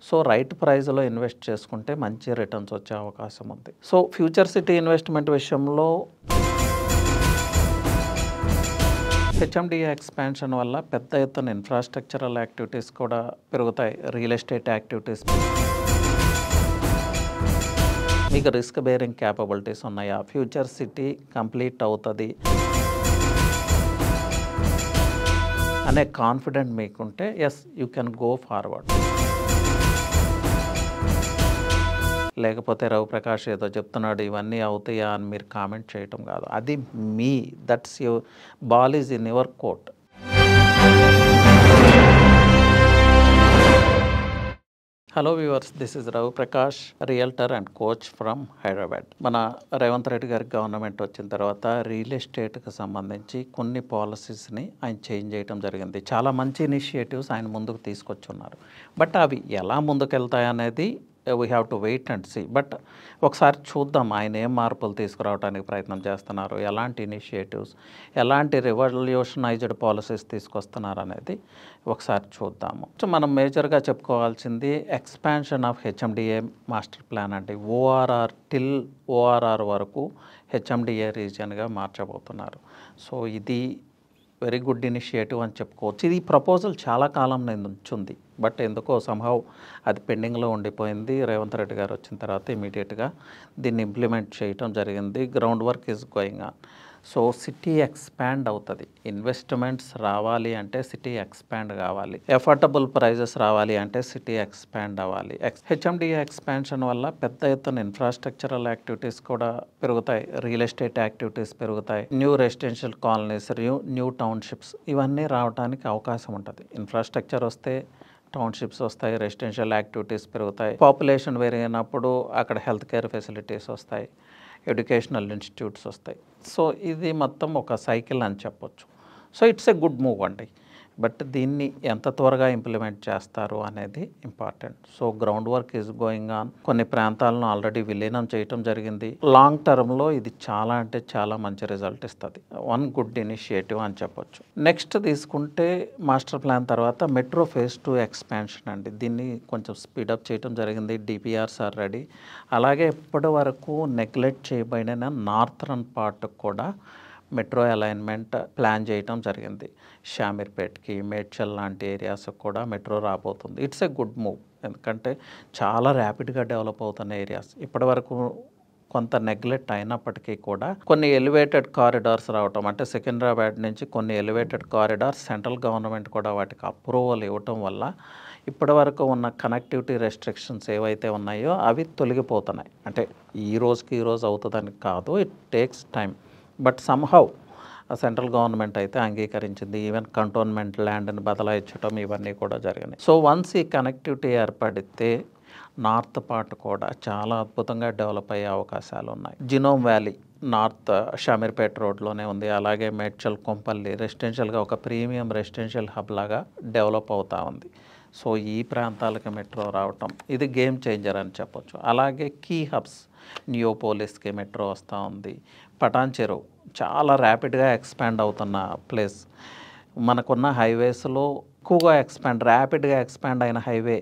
So right ప్రైస్లో invest చేసుకుంటే మంచి రిటర్న్స్ వచ్చే అవకాశం ఉంది. సో ఫ్యూచర్ సిటీ ఇన్వెస్ట్మెంట్ విషయంలో హెచ్ఎండిఏ ఎక్స్పాన్షన్ వల్ల పెద్ద ఎత్తున ఇన్ఫ్రాస్ట్రక్చరల్ యాక్టివిటీస్ కూడా పెరుగుతాయి, రియల్ ఎస్టేట్ యాక్టివిటీస్. మీకు రిస్క్ బేరింగ్ క్యాపబిలిటీస్ ఉన్నాయా, ఫ్యూచర్ సిటీ కంప్లీట్ అవుతుంది అనే కాన్ఫిడెంట్ మీకుంటే yes you can go forward. లేకపోతే రవిప్రకాష్ ఏదో చెప్తున్నాడు ఇవన్నీ అవుతాయా అని మీరు కామెంట్ చేయటం కాదు, అది me that's your ball is in your court. Hello viewers, this is Ravi Prakash, realtor and coach from Hyderabad. మన రేవంత్ రెడ్డి గారి గవర్నమెంట్ వచ్చిన తర్వాత రియల్ ఎస్టేట్కి సంబంధించి కొన్ని పాలసీస్ని ఆయన చేంజ్ చేయడం జరిగింది. చాలా మంచి ఇనిషియేటివ్స్ ఆయన ముందుకు తీసుకొచ్చున్నారు. బట్ అవి ఎలా ముందుకెళ్తాయనేది we have to wait and see. But ఒకసారి చూద్దాం ఆయన ఏం మార్పులు తీసుకురావడానికి ప్రయత్నం చేస్తున్నారు, ఎలాంటి ఇనిషియేటివ్స్, ఎలాంటి రెవల్యూషనైజ్డ్ పాలసీస్ తీసుకొస్తున్నారు అనేది ఒకసారి చూద్దాము. సో మనం మేజర్గా చెప్పుకోవాల్సింది expansion of HMDA master plan అండి. ఓఆర్ఆర్ టిల్ ఓఆర్ఆర్ వరకు హెచ్ఎండిఏ రీజియన్గా మార్చబోతున్నారు. సో ఇది వెరీ గుడ్ ఇనిషియేటివ్ అని చెప్పుకోవచ్చు. ఇది ప్రపోజల్ చాలా కాలం నుంచుంది, బట్ ఎందుకో సంహవ్ అది పెండింగ్లో ఉండిపోయింది. రేవంత్ రెడ్డి గారు వచ్చిన తర్వాత ఇమీడియట్గా దీన్ని ఇంప్లిమెంట్ చేయటం జరిగింది. Ground work is going on. So city expand అవుతుంది. ఇన్వెస్ట్మెంట్స్ రావాలి అంటే సిటీ ఎక్స్పాండ్ కావాలి, ఎఫోర్డబుల్ ప్రైజెస్ రావాలి అంటే సిటీ ఎక్స్పాండ్ అవ్వాలి. హెచ్ఎండిఏ ఎక్స్పాన్షన్ వల్ల పెద్ద ఎత్తున ఇన్ఫ్రాస్ట్రక్చరల్ యాక్టివిటీస్ కూడా పెరుగుతాయి, రియల్ ఎస్టేట్ యాక్టివిటీస్ పెరుగుతాయి, new residential colonies, new townships ఇవన్నీ రావడానికి అవకాశం ఉంటుంది. ఇన్ఫ్రాస్ట్రక్చర్ వస్తే టౌన్షిప్స్ వస్తాయి, రెసిడెన్షియల్ యాక్టివిటీస్ పెరుగుతాయి, పాపులేషన్ పెరిగినప్పుడు అక్కడ హెల్త్ కేర్ ఫెసిలిటీస్ వస్తాయి, ఎడ్యుకేషనల్ ఇన్స్టిట్యూట్స్ వస్తాయి. సో ఇది మొత్తం ఒక సైకిల్ అని చెప్పొచ్చు. So it's a good move అండి. బట్ దీన్ని ఎంత త్వరగా ఇంప్లిమెంట్ చేస్తారు అనేది important. So ground work is going on. కొన్ని ప్రాంతాలను ఆల్రెడీ విలీనం చేయటం జరిగింది. లాంగ్ టర్మ్లో ఇది చాలా అంటే చాలా మంచి రిజల్ట్ ఇస్తుంది. వన్ గుడ్ ఇనిషియేటివ్ అని చెప్పొచ్చు. నెక్స్ట్ తీసుకుంటే మాస్టర్ ప్లాన్ తర్వాత మెట్రో ఫేజ్ 2 ఎక్స్పాన్షన్ అండి. దీన్ని కొంచెం స్పీడప్ చేయటం జరిగింది. DPRs are ready. అలాగే ఇప్పటి వరకు నెగ్లెక్ట్ చేయబడిన నార్థరన్ పార్ట్ కూడా మెట్రో అలైన్మెంట్ ప్లాన్ చేయటం జరిగింది. షామీర్పేట్కి, మేడ్చల్ లాంటి ఏరియాస్కి కూడా మెట్రో రాబోతుంది. ఇట్స్ ఏ గుడ్ మూవ్, ఎందుకంటే చాలా ర్యాపిడ్గా డెవలప్ అవుతున్న ఏరియాస్. ఇప్పటి వరకు కొంత నెగ్లెక్ట్ అయినప్పటికీ కూడా కొన్ని ఎలివేటెడ్ కారిడార్స్ రావటం, అంటే సికింద్రాబాద్ నుంచి కొన్ని ఎలివేటెడ్ కారిడార్స్ సెంట్రల్ గవర్నమెంట్ కూడా వాటికి అప్రూవల్ ఇవ్వటం వల్ల ఇప్పటి వరకు ఉన్న కనెక్టివిటీ రెస్ట్రిక్షన్స్ ఏవైతే ఉన్నాయో అవి తొలగిపోతున్నాయి. అంటే ఈ రోజుకి ఈ రోజు అవుతుందని కాదు, it takes time. But somehow central government అయితే అంగీకరించింది. ఈవెన్ కంటోన్మెంట్ ల్యాండ్ని బదలాయించడం ఇవన్నీ కూడా జరిగినాయి. సో వన్స్ ఈ కనెక్టివిటీ ఏర్పడితే నార్త్ పార్ట్ కూడా చాలా అద్భుతంగా డెవలప్ అయ్యే అవకాశాలు ఉన్నాయి. జినోమ్ వ్యాలీ నార్త్ షామీర్పేట్ రోడ్లోనే ఉంది. అలాగే మేడ్చల్, కొంపల్లి రెసిడెన్షియల్గా ఒక ప్రీమియం రెసిడెన్షియల్ హబ్ లాగా డెవలప్ అవుతూ ఉంది. సో ఈ ప్రాంతాలకు మెట్రో రావటం ఇది గేమ్ చేంజర్ అని చెప్పొచ్చు. అలాగే కీ హబ్స్, నియోపోలిస్కి మెట్రో వస్తూ ఉంది. పటాన్ చెరువు చాలా ర్యాపిడ్గా ఎక్స్పాండ్ అవుతున్న ప్లేస్. మనకున్న హైవేస్లో ఎక్కువగా ర్యాపిడ్గా ఎక్స్పాండ్ అయిన హైవే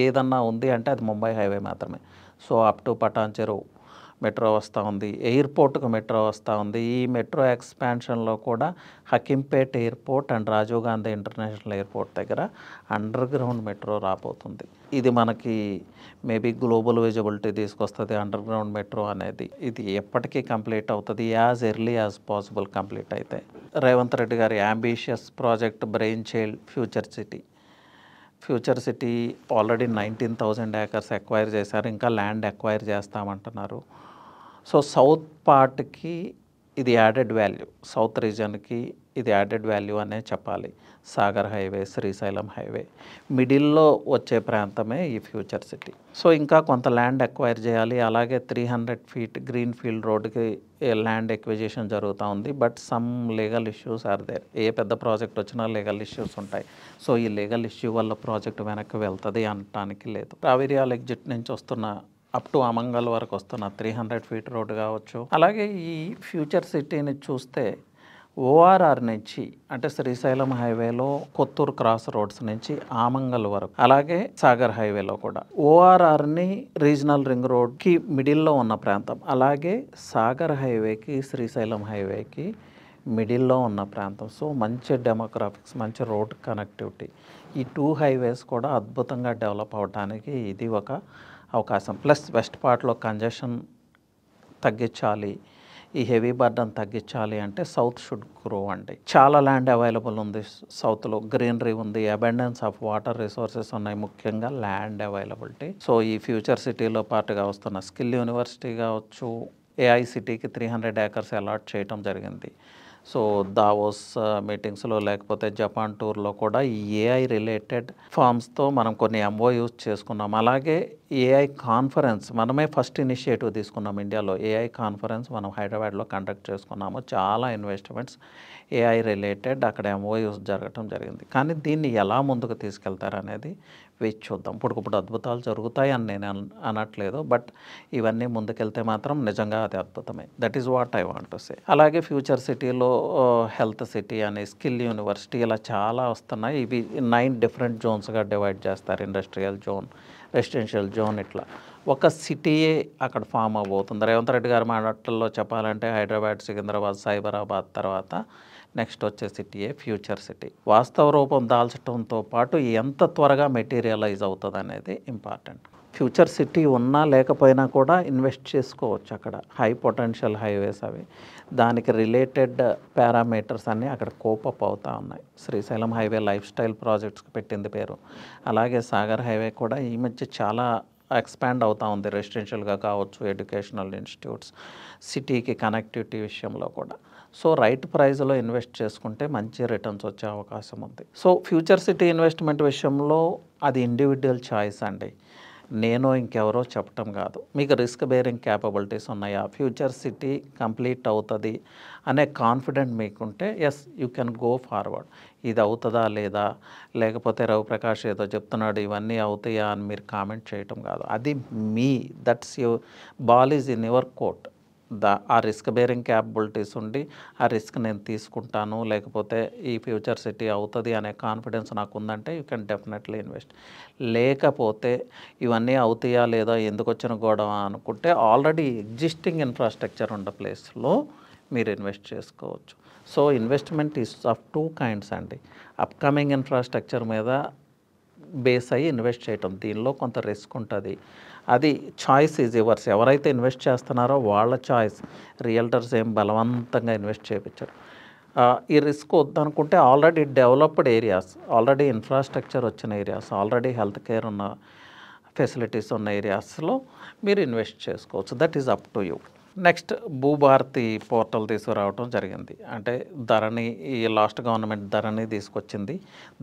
ఏదన్నా ఉంది అంటే అది ముంబై హైవే మాత్రమే. సో అప్ టు పటాన్ చెరువు మెట్రో వస్తూ ఉంది. ఎయిర్పోర్ట్కు మెట్రో వస్తూ ఉంది. ఈ మెట్రో ఎక్స్పాన్షన్లో కూడా Hakimpet airport and Rajiv Gandhi international airport దగ్గర అండర్ గ్రౌండ్ మెట్రో రాబోతుంది. ఇది మనకి మేబీ గ్లోబల్ విజిబిలిటీ తీసుకొస్తుంది. అండర్ గ్రౌండ్ మెట్రో అనేది ఇది ఎప్పటికీ కంప్లీట్ అవుతుంది, as early as possible complete అయితే. రేవంత్ రెడ్డి గారి ambitious project brain child future city already 19,000 acres acquire చేశారు, ఇంకా ల్యాండ్ ఎక్వైర్ చేస్తామంటున్నారు. సో సౌత్ పార్ట్కి ఇది యాడెడ్ వాల్యూ, సౌత్ రీజన్కి ఇది యాడెడ్ వాల్యూ అనే చెప్పాలి. సాగర్ హైవే, శ్రీశైలం హైవే మిడిల్లో వచ్చే ప్రాంతమే ఈ ఫ్యూచర్ సిటీ. సో ఇంకా కొంత ల్యాండ్ ఎక్వైర్ చేయాలి. అలాగే 300 feet గ్రీన్ ఫీల్డ్ రోడ్డుకి ల్యాండ్ ఎక్విజిషన్ జరుగుతూ ఉంది. But some legal issues are there. ఏ పెద్ద ప్రాజెక్ట్ వచ్చినా లీగల్ ఇష్యూస్ ఉంటాయి. సో ఈ లీగల్ ఇష్యూ వల్ల ప్రాజెక్ట్ వెనక్కి వెళ్తుంది అనటానికి లేదు. కావేరియాల్ ఎగ్జిట్ నుంచి వస్తున్న అప్ టు అమంగల్ వరకు వస్తున్న 300 feet రోడ్డు కావచ్చు. అలాగే ఈ ఫ్యూచర్ సిటీని చూస్తే ఓఆర్ఆర్ నుంచి అంటే శ్రీశైలం హైవేలో కొత్తూరు క్రాస్ రోడ్స్ నుంచి ఆమంగల్ వరకు, అలాగే సాగర్ హైవేలో కూడా ఓఆర్ఆర్ని రీజనల్ రింగ్ రోడ్కి మిడిల్లో ఉన్న ప్రాంతం, అలాగే సాగర్ హైవేకి శ్రీశైలం హైవేకి మిడిల్లో ఉన్న ప్రాంతం. సో మంచి డెమోగ్రాఫిక్స్, మంచి రోడ్ కనెక్టివిటీ, ఈ 2 హైవేస్ కూడా అద్భుతంగా డెవలప్ అవడానికి ఇది ఒక అవకాశం. ప్లస్ వెస్ట్ పార్ట్లో కంజెషన్ తగ్గించాలి, ఈ హెవీ బర్డన్ తగ్గించాలి అంటే సౌత్ షుడ్ గ్రో అండి. చాలా ల్యాండ్ అవైలబుల్ ఉంది సౌత్లో, గ్రీనరీ ఉంది, అబెండెన్స్ ఆఫ్ వాటర్ రిసోర్సెస్ ఉన్నాయి, ముఖ్యంగా ల్యాండ్ అవైలబిలిటీ. సో ఈ ఫ్యూచర్ సిటీలో పాటుగా వస్తున్న స్కిల్ యూనివర్సిటీ కావచ్చు, ఏఐసిటీకి 300 acres అలాట్ చేయటం జరిగింది. సో దావోస్ మీటింగ్స్లో లేకపోతే జపాన్ టూర్లో కూడా ఈ ఏఐ రిలేటెడ్ ఫార్మ్స్తో మనం కొన్ని ఎంఓయూస్ చేసుకున్నాం. అలాగే ఏఐ కాన్ఫరెన్స్ మనమే ఫస్ట్ ఇనిషియేటివ్ తీసుకున్నాం ఇండియాలో. ఏఐ కాన్ఫరెన్స్ మనం హైదరాబాద్లో కండక్ట్ చేసుకున్నాము. చాలా ఇన్వెస్ట్మెంట్స్ ఏఐ రిలేటెడ్ అక్కడ ఎంఓయూస్ జరగటం జరిగింది. కానీ దీన్ని ఎలా ముందుకు తీసుకెళ్తారనేది వేచి చూద్దాం. ఇప్పుడు అద్భుతాలు జరుగుతాయి అని నేను అనట్లేదు, బట్ ఇవన్నీ ముందుకెళ్తే మాత్రం నిజంగా అది అద్భుతమే. That is what I want to say. అలాగే ఫ్యూచర్ సిటీలో హెల్త్ సిటీ అని, స్కిల్ యూనివర్సిటీ ఇలా చాలా వస్తున్నాయి. ఇవి 9 డిఫరెంట్ జోన్స్గా డివైడ్ చేస్తారు. ఇండస్ట్రియల్ జోన్, రెసిడెన్షియల్ జోన్, ఇట్లా ఒక సిటీయే అక్కడ ఫామ్ అవబోతుంది. రేవంత్ రెడ్డి గారి మాటల్లో చెప్పాలంటే హైదరాబాద్, సికింద్రాబాద్, సైబరాబాద్ తర్వాత నెక్స్ట్ వచ్చే సిటీయే ఫ్యూచర్ సిటీ. వాస్తవ రూపం దాల్చడంతో పాటు ఎంత త్వరగా మెటీరియలైజ్ అవుతుంది అనేది ఇంపార్టెంట్. ఫ్యూచర్ సిటీ ఉన్నా లేకపోయినా కూడా ఇన్వెస్ట్ చేసుకోవచ్చు. అక్కడ హై పొటెన్షియల్ హైవేస్ అవి, దానికి రిలేటెడ్ పారామీటర్స్ అన్నీ అక్కడ కోపప్ అవుతూ ఉన్నాయి. శ్రీశైలం హైవే లైఫ్ స్టైల్ ప్రాజెక్ట్స్కి పెట్టింది పేరు. అలాగే సాగర్ హైవే కూడా ఈ మధ్య చాలా ఎక్స్పాండ్ అవుతూ ఉంది, రెసిడెన్షియల్గా కావచ్చు, ఎడ్యుకేషనల్ ఇన్స్టిట్యూట్స్, సిటీకి కనెక్టివిటీ విషయంలో కూడా. సో రైట్ ప్రైజ్లో ఇన్వెస్ట్ చేసుకుంటే మంచి రిటర్న్స్ వచ్చే అవకాశం ఉంది. సో ఫ్యూచర్ సిటీ ఇన్వెస్ట్మెంట్ విషయంలో అది ఇండివిజువల్ చాయిస్ అండి, నేను ఇంకెవరో చెప్పటం కాదు. మీకు రిస్క్ బేరింగ్ క్యాపబిలిటీస్ ఉన్నాయా, ఫ్యూచర్ సిటీ కంప్లీట్ అవుతుంది అనే కాన్ఫిడెంట్ మీకుంటే yes you can go forward. ఇది అవుతుందా లేదా, లేకపోతే రవిప్రకాష్ ఏదో చెప్తున్నాడు ఇవన్నీ అవుతాయా అని మీరు కామెంట్ చేయటం కాదు. అది me that's your ball is in your court. ఆ రిస్క్ బేరింగ్ క్యాపబిలిటీస్ ఉండి ఆ రిస్క్ నేను తీసుకుంటాను, లేకపోతే ఈ ఫ్యూచర్ సిటీ అవుతుంది అనే కాన్ఫిడెన్స్ నాకు ఉందంటే యూ కెన్ డెఫినెట్లీ ఇన్వెస్ట్. లేకపోతే ఇవన్నీ అవుతాయా లేదా, ఎందుకు వచ్చిన గొడవ అనుకుంటే ఆల్రెడీ ఎగ్జిస్టింగ్ ఇన్ఫ్రాస్ట్రక్చర్ ఉన్న ప్లేస్లో మీరు ఇన్వెస్ట్ చేసుకోవచ్చు. So investment is of 2 kinds అండి. అప్కమింగ్ ఇన్ఫ్రాస్ట్రక్చర్ మీద బేస్ అయ్యి ఇన్వెస్ట్ చేయటం, దీనిలో కొంత రిస్క్ ఉంటుంది. అది చాయిస్ ఈజ్ యువర్స్. ఎవరైతే ఇన్వెస్ట్ చేస్తున్నారో వాళ్ళ చాయిస్. రియల్టర్స్ ఏం బలవంతంగా ఇన్వెస్ట్ చేయించారు. ఈ రిస్క్ వద్దనుకుంటే already developed areas, already infrastructure వచ్చిన ఏరియాస్, ఆల్రెడీ హెల్త్ కేర్ ఉన్న ఫెసిలిటీస్ ఉన్న ఏరియాస్లో మీరు ఇన్వెస్ట్ చేసుకోవచ్చు. That is up to you. Next Bhubharati portal తీసుకురావడం జరిగింది. అంటే ధరణి, ఈ లాస్ట్ గవర్నమెంట్ ధరణి తీసుకొచ్చింది.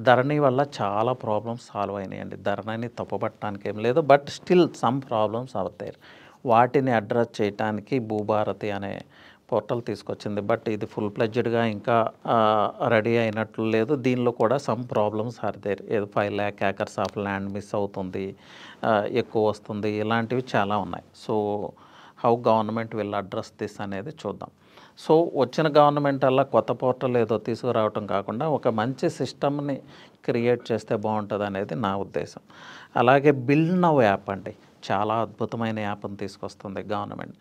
ధరణి వల్ల చాలా ప్రాబ్లమ్స్ సాల్వ్ అయినాయండి. ధరణిని తప్పుపట్టడానికి ఏం లేదు, బట్ స్టిల్ సమ్ ప్రాబ్లమ్స్ అవుతాయి. వాటిని అడ్రస్ చేయడానికి భూభారతి అనే పోర్టల్ తీసుకొచ్చింది. బట్ ఇది ఫుల్ ప్లెడ్జ్డ్గా ఇంకా రెడీ అయినట్లు లేదు. దీనిలో కూడా సమ్ ప్రాబ్లమ్స్ ఆర్ దేర్. ఏదో 5 lakh acres of land miss అవుతుంది, ఎక్కువ వస్తుంది, ఇలాంటివి చాలా ఉన్నాయి. So how government will address this అనేది చూద్దాం. సో వచ్చిన గవర్నమెంట్ అలా కొత్త పోర్టల్ ఏదో తీసుకురావటం కాకుండా ఒక మంచి సిస్టమ్ని క్రియేట్ చేస్తే బాగుంటుంది అనేది నా ఉద్దేశం. అలాగే బిల్డ్ నౌ యాప్ అండి, చాలా అద్భుతమైన యాప్ని తీసుకొస్తుంది గవర్నమెంట్.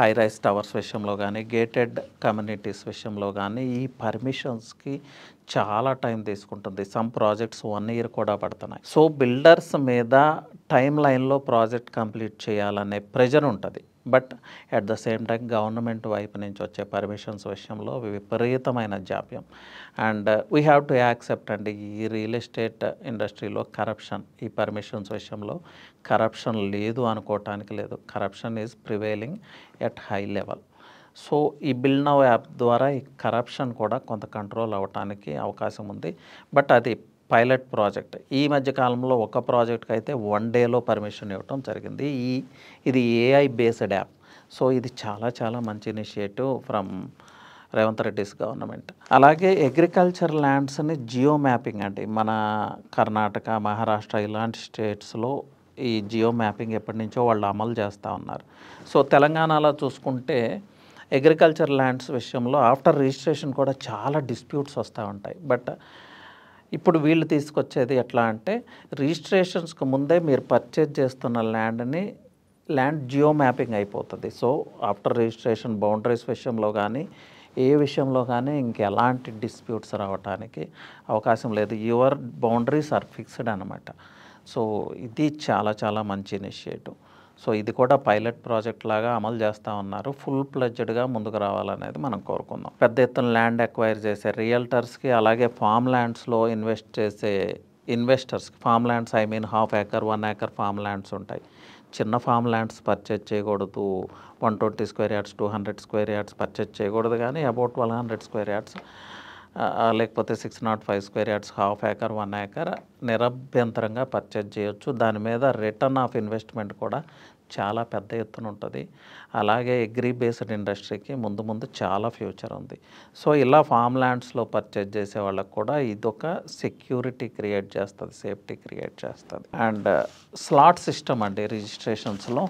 హై రైస్ టవర్స్ విషయంలో కానీ, గేటెడ్ కమ్యూనిటీస్ విషయంలో కానీ ఈ పర్మిషన్స్కి చాలా టైం తీసుకుంటుంది. సమ్ ప్రాజెక్ట్స్ 1 year కూడా పడుతున్నాయి. సో బిల్డర్స్ మీద టైం లైన్లో ప్రాజెక్ట్ కంప్లీట్ చేయాలనే ప్రెజర్ ఉంటుంది. But at the same time government వైపు నుంచి వచ్చే పర్మిషన్స్ విషయంలో విపరీతమైన జాప్యం. And we have to accept అండి, ఈ రియల్ ఎస్టేట్ ఇండస్ట్రీలో కరప్షన్, ఈ పర్మిషన్స్ విషయంలో కరప్షన్ లేదు అనుకోవటానికి లేదు. Corruption is prevailing at high level. So ఈ బిల్డ్ నౌ యాప్ ద్వారా ఈ కరప్షన్ కూడా కొంత కంట్రోల్ అవ్వటానికి అవకాశం ఉంది. బట్ అది పైలట్ ప్రాజెక్ట్. ఈ మధ్య కాలంలో ఒక ప్రాజెక్ట్కి అయితే 1 dayలో పర్మిషన్ ఇవ్వటం జరిగింది. ఇది ఏఐ బేస్డ్ యాప్. సో ఇది చాలా చాలా మంచి initiative from Revanth Reddy's government. అలాగే అగ్రికల్చర్ ల్యాండ్స్ని జియో మ్యాపింగ్ అండి, మన కర్ణాటక, మహారాష్ట్ర ఇలాంటి స్టేట్స్లో ఈ జియో మ్యాపింగ్ ఎప్పటి నుంచో వాళ్ళు అమలు చేస్తూ ఉన్నారు. సో తెలంగాణలో చూసుకుంటే అగ్రికల్చర్ ల్యాండ్స్ విషయంలో ఆఫ్టర్ రిజిస్ట్రేషన్ కూడా చాలా డిస్ప్యూట్స్ వస్తూ ఉంటాయి. బట్ ఇప్పుడు వీళ్ళు తీసుకొచ్చేది ఎట్లా అంటే రిజిస్ట్రేషన్స్కి ముందే మీరు పర్చేజ్ చేస్తున్న ల్యాండ్ జియో మ్యాపింగ్ అయిపోతుంది. సో ఆఫ్టర్ రిజిస్ట్రేషన్ బౌండరీస్ విషయంలో కానీ ఏ విషయంలో కానీ ఇంకెలాంటి డిస్ప్యూట్స్ రావడానికి అవకాశం లేదు. యువర్ బౌండరీస్ ఆర్ ఫిక్స్డ్ అనమాట. సో ఇది చాలా చాలా మంచి ఇనిషియేటివ్. సో ఇది కూడా పైలట్ ప్రాజెక్ట్ లాగా అమలు చేస్తూ ఉన్నారు. ఫుల్ ప్లెడ్జ్డ్గా ముందుకు రావాలనేది మనం కోరుకుందాం. పెద్ద ఎత్తున ల్యాండ్ అక్వైర్ చేసే రియల్టర్స్కి, అలాగే ఫామ్ ల్యాండ్స్లో ఇన్వెస్ట్ చేసే ఇన్వెస్టర్స్కి, farm lands I mean 1/2 acre 1 acre farm lands ఉంటాయి. చిన్న ఫామ్ ల్యాండ్స్ పర్చేజ్ చేయకూడదు. 120 square yards 200 square yards purchase చేయకూడదు. కానీ అబౌట్ 1200 square yards లేకపోతే 605 square yards 1/2 acre 1 acre నిరభ్యంతరంగా పర్చేజ్ చేయొచ్చు. దాని మీద రిటర్న్ ఆఫ్ ఇన్వెస్ట్మెంట్ కూడా చాలా పెద్ద ఎత్తున ఉంటుంది. అలాగే అగ్రి బేస్డ్ ఇండస్ట్రీకి ముందు చాలా ఫ్యూచర్ ఉంది. సో ఇలా ఫామ్ ల్యాండ్స్లో పర్చేజ్ చేసే వాళ్ళకు కూడా ఇదొక సెక్యూరిటీ క్రియేట్ చేస్తుంది, సేఫ్టీ క్రియేట్ చేస్తుంది. అండ్ స్లాట్ సిస్టమ్ అండి రిజిస్ట్రేషన్స్లో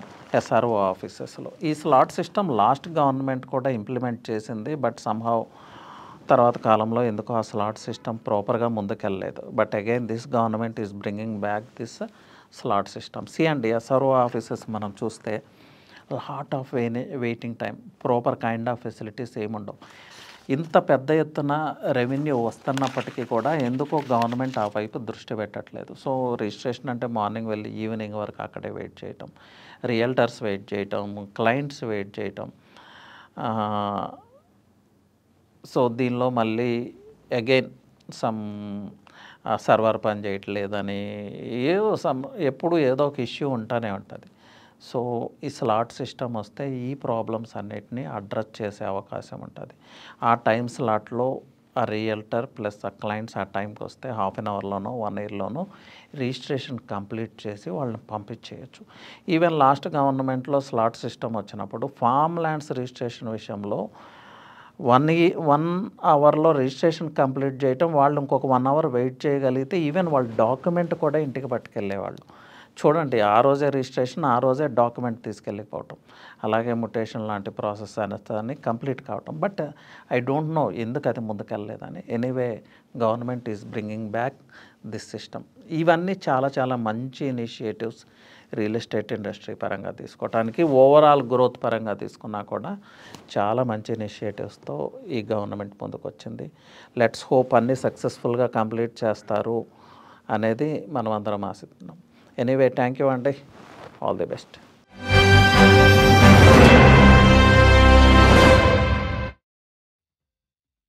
SRO ఆఫీసెస్లో. ఈ స్లాట్ సిస్టమ్ లాస్ట్ గవర్నమెంట్ కూడా ఇంప్లిమెంట్ చేసింది. బట్ సమ్హౌ తర్వాత కాలంలో ఎందుకో ఆ స్లాట్ సిస్టమ్ ప్రాపర్గా ముందుకెళ్ళలేదు. But again this government is bringing back this slot system. అండి SRO ఆఫీసెస్ మనం చూస్తే lot of waiting time, proper kind of facilities ఏముండవు. ఇంత పెద్ద ఎత్తున రెవెన్యూ వస్తున్నప్పటికీ కూడా ఎందుకో గవర్నమెంట్ ఆ వైపు దృష్టి పెట్టట్లేదు. సో రిజిస్ట్రేషన్ అంటే మార్నింగ్ వెళ్ళి ఈవినింగ్ వరకు అక్కడే వెయిట్ చేయటం, రియల్టర్స్ వెయిట్ చేయటం, క్లయింట్స్ వెయిట్ చేయటం. సో దీనిలో మళ్ళీ అగైన్ సమ్ సర్వర్ పని చేయట్లేదని ఎప్పుడు ఏదో ఒక ఇష్యూ ఉంటూనే ఉంటుంది. సో ఈ స్లాట్ సిస్టమ్ వస్తే ఈ ప్రాబ్లమ్స్ అన్నిటినీ అడ్రస్ చేసే అవకాశం ఉంటుంది. ఆ టైం స్లాట్లో ఆ రియల్టర్ ప్లస్ ఆ క్లయింట్స్ ఆ టైంకి వస్తే 1/2 hourలోనో 1 yearలోనో రిజిస్ట్రేషన్ కంప్లీట్ చేసి వాళ్ళని పంపించేయచ్చు. ఈవెన్ లాస్ట్ గవర్నమెంట్లో స్లాట్ సిస్టమ్ వచ్చినప్పుడు ఫామ్ ల్యాండ్స్ రిజిస్ట్రేషన్ విషయంలో 1 hourలో రిజిస్ట్రేషన్ కంప్లీట్ చేయటం, వాళ్ళు ఇంకొక 1 hour వెయిట్ చేయగలిగితే ఈవెన్ వాళ్ళ డాక్యుమెంట్ కూడా ఇంటికి పట్టుకెళ్ళేవాళ్ళు. చూడండి, ఆ రోజే రిజిస్ట్రేషన్, ఆ రోజే డాక్యుమెంట్ తీసుకెళ్ళిపోవటం, అలాగే మ్యుటేషన్ లాంటి ప్రాసెస్ అనేది కంప్లీట్ కావటం. బట్ ఐ డోంట్ నో ఎందుకు అది ముందుకెళ్ళలేదని. Anyway government is bringing back this system. ఇవన్నీ చాలా చాలా మంచి ఇనిషియేటివ్స్ రియల్ ఎస్టేట్ ఇండస్ట్రీ పరంగా తీసుకోవటానికి. ఓవరాల్ గ్రోత్ పరంగా తీసుకున్నా కూడా చాలా మంచి ఇనిషియేటివ్స్తో ఈ గవర్నమెంట్ ముందుకు వచ్చింది. లెట్స్ హోప్ అన్నీ సక్సెస్ఫుల్గా కంప్లీట్ చేస్తారు అనేది మనం అందరం ఆశిస్తున్నాం. ఎనీవే థ్యాంక్ యూ అండి. All the best.